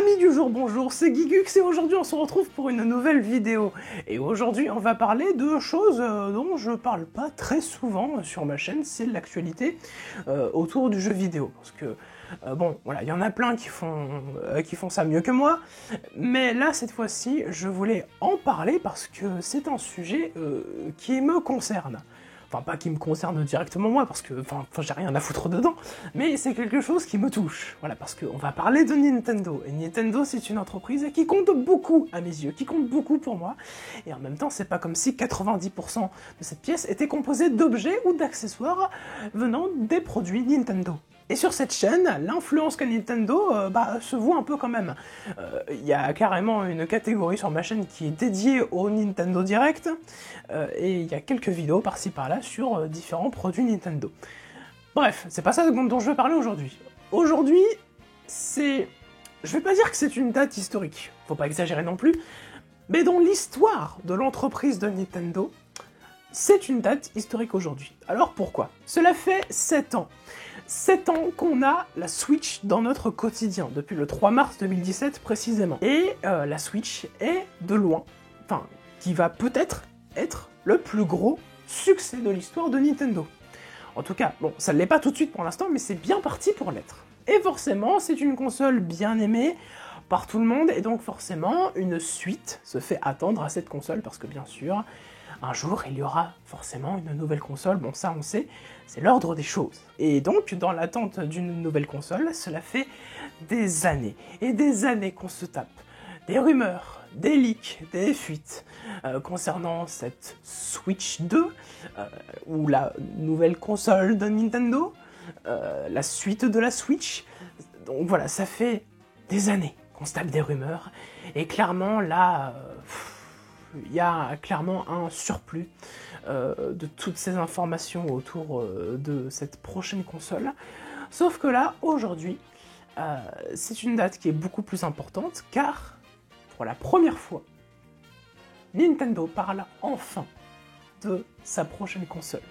Amis du jour, bonjour, c'est Guigux et aujourd'hui on se retrouve pour une nouvelle vidéo. Et aujourd'hui on va parler de choses dont je parle pas très souvent sur ma chaîne, c'est l'actualité autour du jeu vidéo. Parce que, bon, voilà, il y en a plein qui font ça mieux que moi, mais là cette fois-ci je voulais en parler parce que c'est un sujet qui me concerne. Enfin, pas qui me concerne directement moi, parce que j'ai rien à foutre dedans, mais c'est quelque chose qui me touche. Voilà, parce qu'on va parler de Nintendo. Et Nintendo, c'est une entreprise qui compte beaucoup à mes yeux, qui compte beaucoup pour moi. Et en même temps, c'est pas comme si 90% de cette pièce était composée d'objets ou d'accessoires venant des produits Nintendo. Et sur cette chaîne, l'influence qu'a Nintendo se voit un peu quand même. Il y a carrément une catégorie sur ma chaîne qui est dédiée au Nintendo Direct, et il y a quelques vidéos par-ci par-là sur différents produits Nintendo. Bref, c'est pas ça dont je vais parler aujourd'hui. Aujourd'hui, je vais pas dire que c'est une date historique, faut pas exagérer non plus, mais dans l'histoire de l'entreprise de Nintendo, c'est une date historique aujourd'hui. Alors pourquoi? Cela fait 7 ans. 7 ans qu'on a la Switch dans notre quotidien, depuis le 3 mars 2017 précisément. Et la Switch est de loin, qui va peut-être être le plus gros succès de l'histoire de Nintendo. En tout cas, bon, ça ne l'est pas tout de suite pour l'instant, mais c'est bien parti pour l'être. Et forcément, c'est une console bien aimée par tout le monde, et donc forcément, une suite se fait attendre à cette console, parce que bien sûr, un jour, il y aura forcément une nouvelle console, bon ça on sait, c'est l'ordre des choses. Et donc, dans l'attente d'une nouvelle console, cela fait des années, et des années qu'on se tape. Des rumeurs, des leaks, des fuites concernant cette Switch 2, ou la nouvelle console de Nintendo, la suite de la Switch. Donc voilà, ça fait des années qu'on se tape des rumeurs, et clairement là... il y a clairement un surplus de toutes ces informations autour de cette prochaine console. Sauf que là, aujourd'hui, c'est une date qui est beaucoup plus importante, car, pour la première fois, Nintendo parle enfin de sa prochaine console,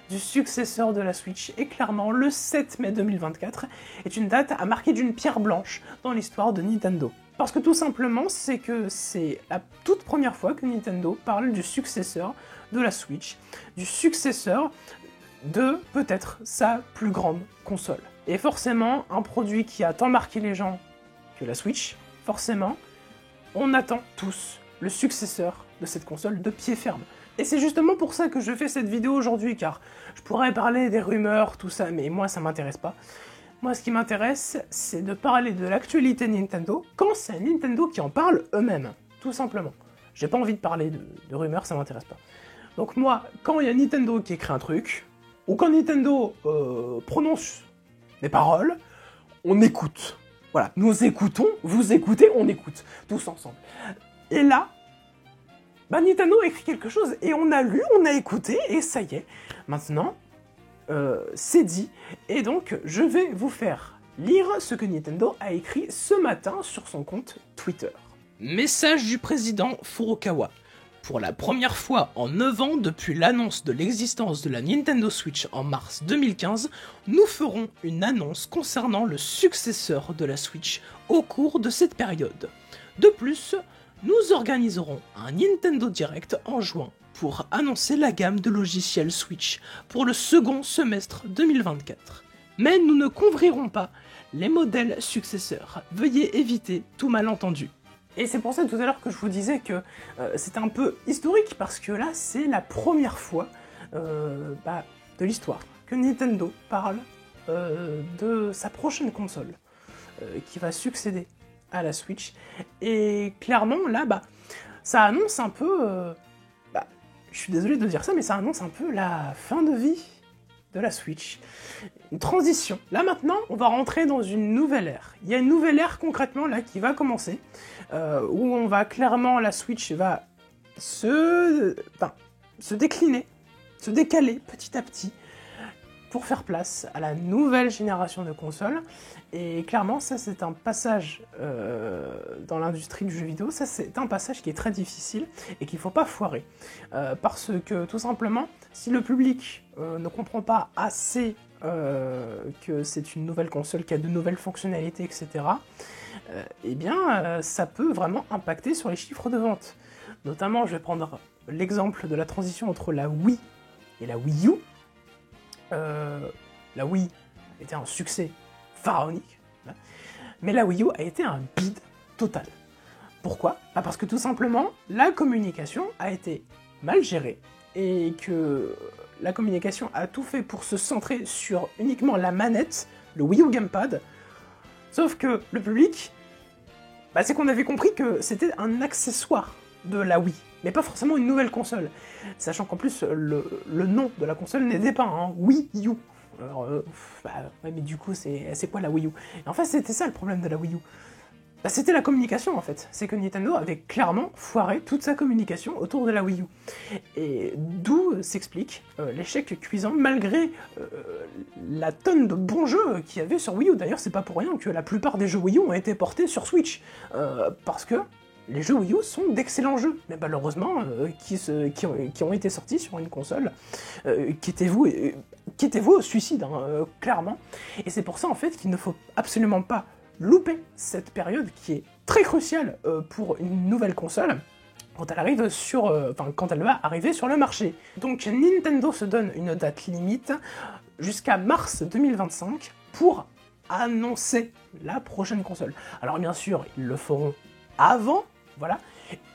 du successeur de la Switch, et clairement, le 7 mai 2024 est une date à marquer d'une pierre blanche dans l'histoire de Nintendo. Parce que tout simplement, c'est la toute première fois que Nintendo parle du successeur de la Switch, du successeur de, peut-être, sa plus grande console. Et forcément, un produit qui a tant marqué les gens que la Switch, forcément, on attend tous le successeur de cette console de pied ferme. Et c'est justement pour ça que je fais cette vidéo aujourd'hui, car je pourrais parler des rumeurs, tout ça, mais moi ça m'intéresse pas. Moi, ce qui m'intéresse, c'est de parler de l'actualité Nintendo quand c'est Nintendo qui en parle eux-mêmes, tout simplement. J'ai pas envie de parler de rumeurs, ça m'intéresse pas. Donc moi, quand il y a Nintendo qui écrit un truc, ou quand Nintendo prononce des paroles, on écoute. Voilà, nous écoutons, vous écoutez, on écoute, tous ensemble. Et là, Nintendo a écrit quelque chose, et on a lu, on a écouté, et ça y est, maintenant... c'est dit, et donc je vais vous faire lire ce que Nintendo a écrit ce matin sur son compte Twitter. Message du président Furukawa. Pour la première fois en 9 ans depuis l'annonce de l'existence de la Nintendo Switch en mars 2015, nous ferons une annonce concernant le successeur de la Switch au cours de cette période. De plus, nous organiserons un Nintendo Direct en juin pour annoncer la gamme de logiciels Switch pour le second semestre 2024. Mais nous ne couvrirons pas les modèles successeurs. Veuillez éviter tout malentendu. Et c'est pour ça tout à l'heure que je vous disais que c'est un peu historique, parce que là, c'est la première fois de l'histoire que Nintendo parle de sa prochaine console qui va succéder à la Switch. Et clairement, là, ça annonce un peu... je suis désolé de dire ça, mais ça annonce un peu la fin de vie de la Switch. Une transition. Là maintenant, on va rentrer dans une nouvelle ère. Il y a une nouvelle ère concrètement là qui va commencer, où on va clairement, la Switch va se décliner, se décaler petit à petit, pour faire place à la nouvelle génération de consoles. Et clairement, ça c'est un passage dans l'industrie du jeu vidéo, ça c'est un passage qui est très difficile et qu'il ne faut pas foirer. Parce que tout simplement, si le public ne comprend pas assez que c'est une nouvelle console qui a de nouvelles fonctionnalités, etc., eh bien, ça peut vraiment impacter sur les chiffres de vente. Notamment, je vais prendre l'exemple de la transition entre la Wii et la Wii U. La Wii était un succès pharaonique, mais la Wii U a été un bide total. Pourquoi? Parce que tout simplement, la communication a été mal gérée, et que la communication a tout fait pour se centrer sur uniquement la manette, le Wii U Gamepad, sauf que le public, c'est qu'on avait compris que c'était un accessoire de la Wii, mais pas forcément une nouvelle console. Sachant qu'en plus, le nom de la console n'était pas un Wii U. Alors, ouais, mais du coup, c'est quoi la Wii U? Et en fait, c'était ça le problème de la Wii U. C'était la communication en fait. C'est que Nintendo avait clairement foiré toute sa communication autour de la Wii U. Et d'où s'explique l'échec cuisant malgré la tonne de bons jeux qu'il y avait sur Wii U. D'ailleurs, c'est pas pour rien que la plupart des jeux Wii U ont été portés sur Switch. Parce que les jeux Wii U sont d'excellents jeux, mais malheureusement, qui ont été sortis sur une console qui était vouée au suicide, hein, clairement. Et c'est pour ça en fait qu'il ne faut absolument pas louper cette période qui est très cruciale pour une nouvelle console quand elle arrive quand elle va arriver sur le marché. Donc Nintendo se donne une date limite jusqu'à mars 2025 pour annoncer la prochaine console. Alors bien sûr, ils le feront avant, voilà.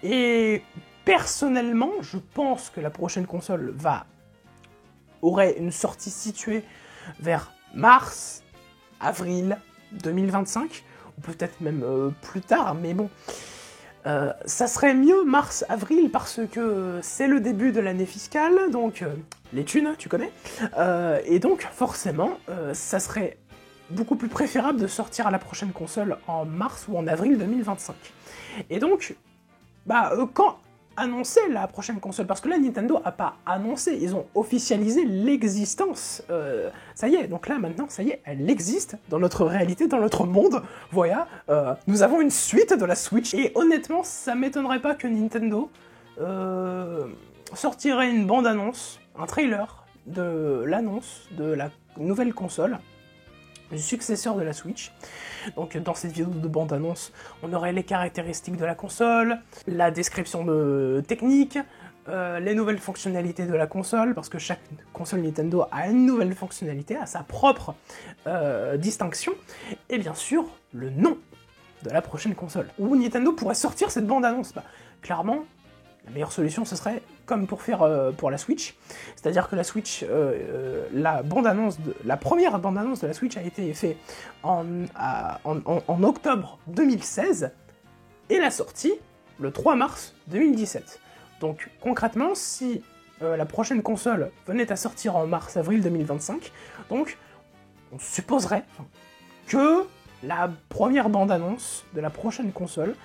Et personnellement, je pense que la prochaine console aurait une sortie située vers mars, avril 2025, ou peut-être même plus tard, mais bon, ça serait mieux mars-avril parce que c'est le début de l'année fiscale, donc les thunes, tu connais, et donc forcément, ça serait beaucoup plus préférable de sortir à la prochaine console en mars ou en avril 2025. Et donc, quand annoncer la prochaine console, parce que là Nintendo a pas annoncé, ils ont officialisé l'existence, ça y est, donc là maintenant, ça y est, elle existe dans notre réalité, dans notre monde, voilà, nous avons une suite de la Switch, et honnêtement, ça m'étonnerait pas que Nintendo sortirait une bande-annonce, un trailer de l'annonce de la nouvelle console, du successeur de la Switch. Donc dans cette vidéo de bande-annonce, on aurait les caractéristiques de la console, la description technique, les nouvelles fonctionnalités de la console, parce que chaque console Nintendo a une nouvelle fonctionnalité, a sa propre distinction, et bien sûr, le nom de la prochaine console. Où Nintendo pourrait sortir cette bande-annonce. Clairement, la meilleure solution, ce serait comme pour faire pour la Switch, c'est-à-dire que la Switch, la première bande-annonce de la Switch a été faite en octobre 2016, et la sortie le 3 mars 2017. Donc concrètement, si la prochaine console venait à sortir en mars-avril 2025, donc on supposerait que la première bande-annonce de la prochaine console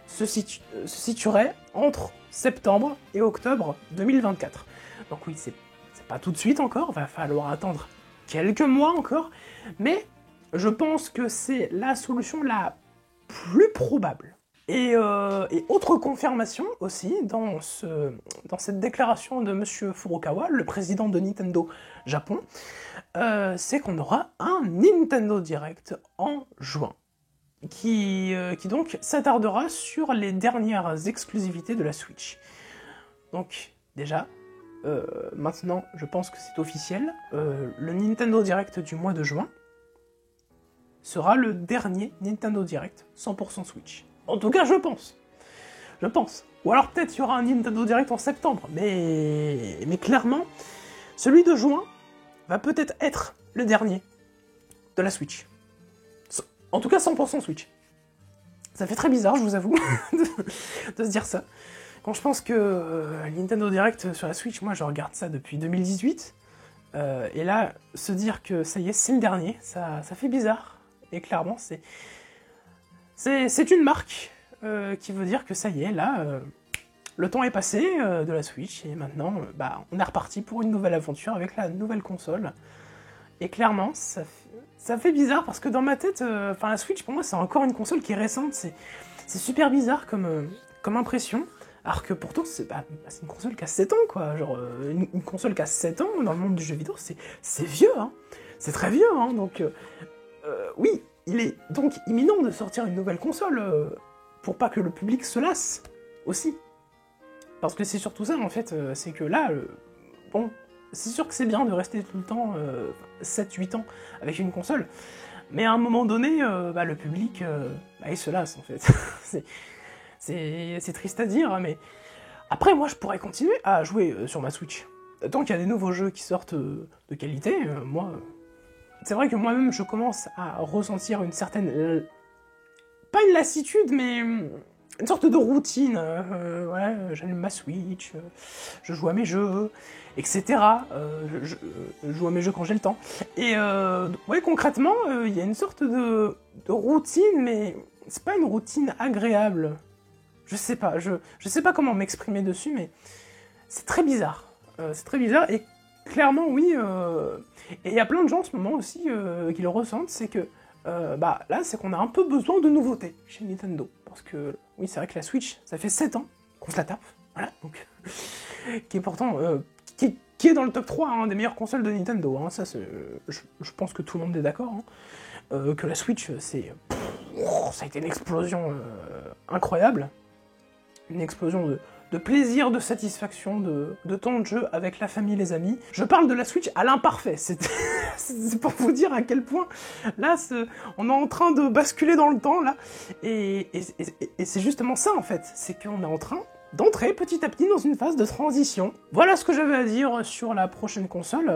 se situerait entre septembre et octobre 2024. Donc oui, c'est pas tout de suite encore, va falloir attendre quelques mois encore, mais je pense que c'est la solution la plus probable. Et autre confirmation aussi, dans cette déclaration de Monsieur Furukawa, le président de Nintendo Japon, c'est qu'on aura un Nintendo Direct en juin, qui donc s'attardera sur les dernières exclusivités de la Switch. Donc déjà, maintenant je pense que c'est officiel, le Nintendo Direct du mois de juin sera le dernier Nintendo Direct 100% Switch. En tout cas, je pense. Ou alors peut-être il y aura un Nintendo Direct en septembre, mais clairement, celui de juin va peut-être être le dernier de la Switch. En tout cas, 100% Switch. Ça fait très bizarre, je vous avoue, de se dire ça. Quand je pense que Nintendo Direct sur la Switch, moi je regarde ça depuis 2018, et là, se dire que ça y est, c'est le dernier, ça fait bizarre. Et clairement, c'est une marque qui veut dire que ça y est, là, le temps est passé de la Switch, et maintenant, on est reparti pour une nouvelle aventure avec la nouvelle console. Et clairement, ça fait bizarre, parce que dans ma tête, la Switch, pour moi, c'est encore une console qui est récente, c'est super bizarre comme impression, alors que pourtant, c'est une console qui a 7 ans, quoi, genre, une console qui a 7 ans dans le monde du jeu vidéo, c'est vieux, hein, c'est très vieux, hein, donc, oui, il est donc imminent de sortir une nouvelle console, pour pas que le public se lasse, aussi. Parce que c'est surtout ça, en fait, c'est que là, bon, c'est sûr que c'est bien de rester tout le temps 7-8 ans avec une console, mais à un moment donné, le public, il se lasse, en fait. c'est triste à dire, mais... Après, moi, je pourrais continuer à jouer sur ma Switch. Tant qu'il y a des nouveaux jeux qui sortent de qualité, moi... C'est vrai que moi-même, je commence à ressentir une certaine... pas une lassitude, mais une sorte de routine. Voilà, j'allume ma Switch, je joue à mes jeux, etc. Je joue à mes jeux quand j'ai le temps. Et ouais, concrètement, il y a une sorte de routine, mais c'est pas une routine agréable. Je sais pas, je sais pas comment m'exprimer dessus, mais c'est très bizarre. C'est très bizarre, et clairement, oui, et il y a plein de gens en ce moment aussi qui le ressentent, c'est que là, c'est qu'on a un peu besoin de nouveautés chez Nintendo. Parce que, oui, c'est vrai que la Switch, ça fait 7 ans qu'on se la tape, voilà, donc, qui est pourtant, qui est dans le top 3 hein, des meilleures consoles de Nintendo, hein, ça, je pense que tout le monde est d'accord, hein, que la Switch, ça a été une explosion incroyable, une explosion de plaisir, de satisfaction, de temps de jeu avec la famille, les amis. Je parle de la Switch à l'imparfait, c'est pour vous dire à quel point, là, on est en train de basculer dans le temps, là, et c'est justement ça, en fait, c'est qu'on est en train d'entrer petit à petit dans une phase de transition. Voilà ce que j'avais à dire sur la prochaine console,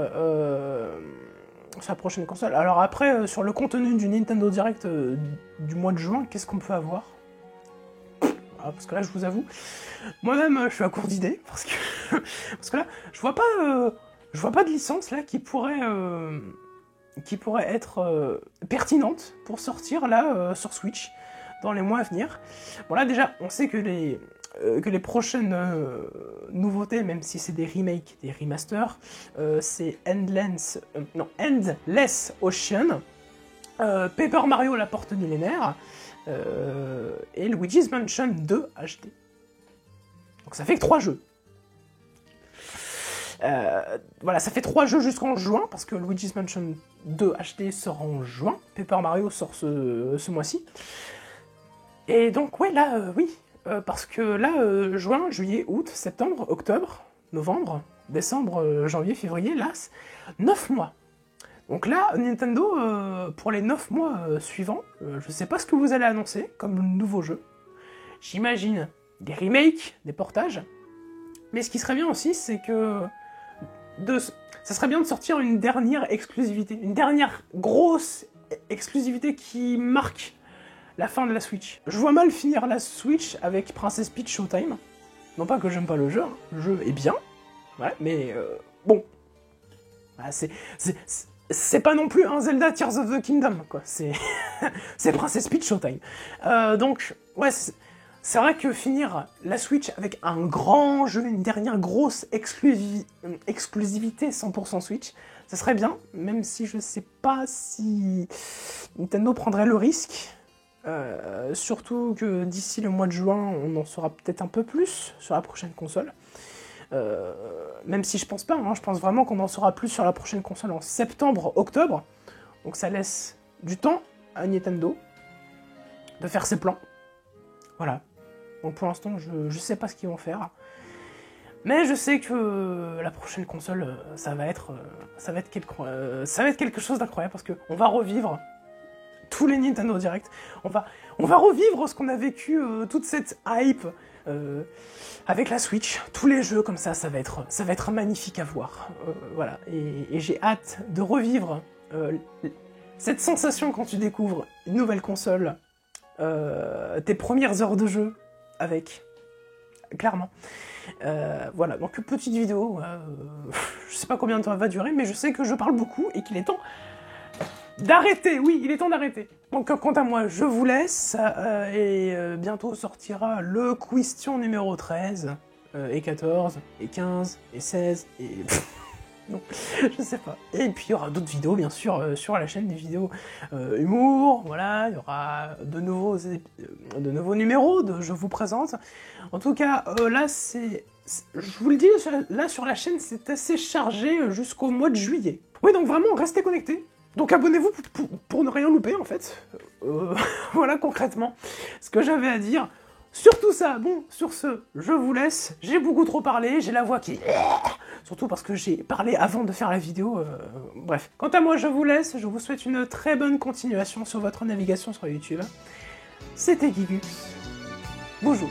Alors après, sur le contenu du Nintendo Direct du mois de juin, qu'est-ce qu'on peut avoir ? Parce que là, je vous avoue, moi-même, je suis à court d'idées, parce que là, je vois pas de licence là qui pourrait être pertinente pour sortir là sur Switch dans les mois à venir. Bon là, déjà, on sait que les prochaines nouveautés, même si c'est des remakes, des remasters, c'est Endless Ocean, Paper Mario la porte millénaire, et Luigi's Mansion 2 HD. Donc ça fait que 3 jeux. Voilà, ça fait 3 jeux jusqu'en juin, parce que Luigi's Mansion 2 HD sort en juin, Paper Mario sort ce mois-ci. Et donc ouais, là, oui, parce que là, juin, juillet, août, septembre, octobre, novembre, décembre, janvier, février, là, 9 mois. Donc là, Nintendo, pour les 9 mois suivants, je sais pas ce que vous allez annoncer comme nouveau jeu. J'imagine des remakes, des portages. Mais ce qui serait bien aussi, c'est que... ça serait bien de sortir une dernière exclusivité, une dernière grosse exclusivité qui marque la fin de la Switch. Je vois mal finir la Switch avec Princess Peach Showtime. Non pas que j'aime pas le jeu, hein. Le jeu est bien, ouais, mais bon... Voilà, c'est pas non plus un Zelda Tears of the Kingdom, quoi. C'est Princess Peach Showtime. Donc, ouais, c'est vrai que finir la Switch avec un grand jeu, une dernière grosse exclusivité 100% Switch, ça serait bien, même si je sais pas si Nintendo prendrait le risque. Surtout que d'ici le mois de juin, on en saura peut-être un peu plus sur la prochaine console. Même si je pense pas, hein, je pense vraiment qu'on en saura plus sur la prochaine console en septembre, octobre. Donc ça laisse du temps à Nintendo de faire ses plans. Voilà. Donc pour l'instant, je sais pas ce qu'ils vont faire. Mais je sais que la prochaine console, ça va être quelque chose d'incroyable, parce qu'on va revivre tous les Nintendo Direct. On va revivre ce qu'on a vécu, toute cette hype avec la Switch, tous les jeux comme ça va être magnifique à voir. Voilà, et j'ai hâte de revivre cette sensation quand tu découvres une nouvelle console, tes premières heures de jeu avec, clairement. Voilà, donc petite vidéo, je sais pas combien de temps elle va durer, mais je sais que je parle beaucoup et qu'il est temps d'arrêter, oui, il est temps d'arrêter. Donc quant à moi, je vous laisse, et bientôt sortira le question numéro 13, et 14, et 15, et 16, et... non, je sais pas. Et puis il y aura d'autres vidéos, bien sûr, sur la chaîne, des vidéos humour, voilà, il y aura de nouveaux numéros, je vous présente. En tout cas, là, je vous le dis, là, sur la chaîne, c'est assez chargé jusqu'au mois de juillet. Oui, donc vraiment, restez connectés. Donc abonnez-vous pour ne rien louper, en fait. Voilà concrètement ce que j'avais à dire sur tout ça. Bon, sur ce, je vous laisse. J'ai beaucoup trop parlé, j'ai la voix qui... Surtout parce que j'ai parlé avant de faire la vidéo. Bref. Quant à moi, je vous laisse. Je vous souhaite une très bonne continuation sur votre navigation sur YouTube. C'était Gigux. Bonjour.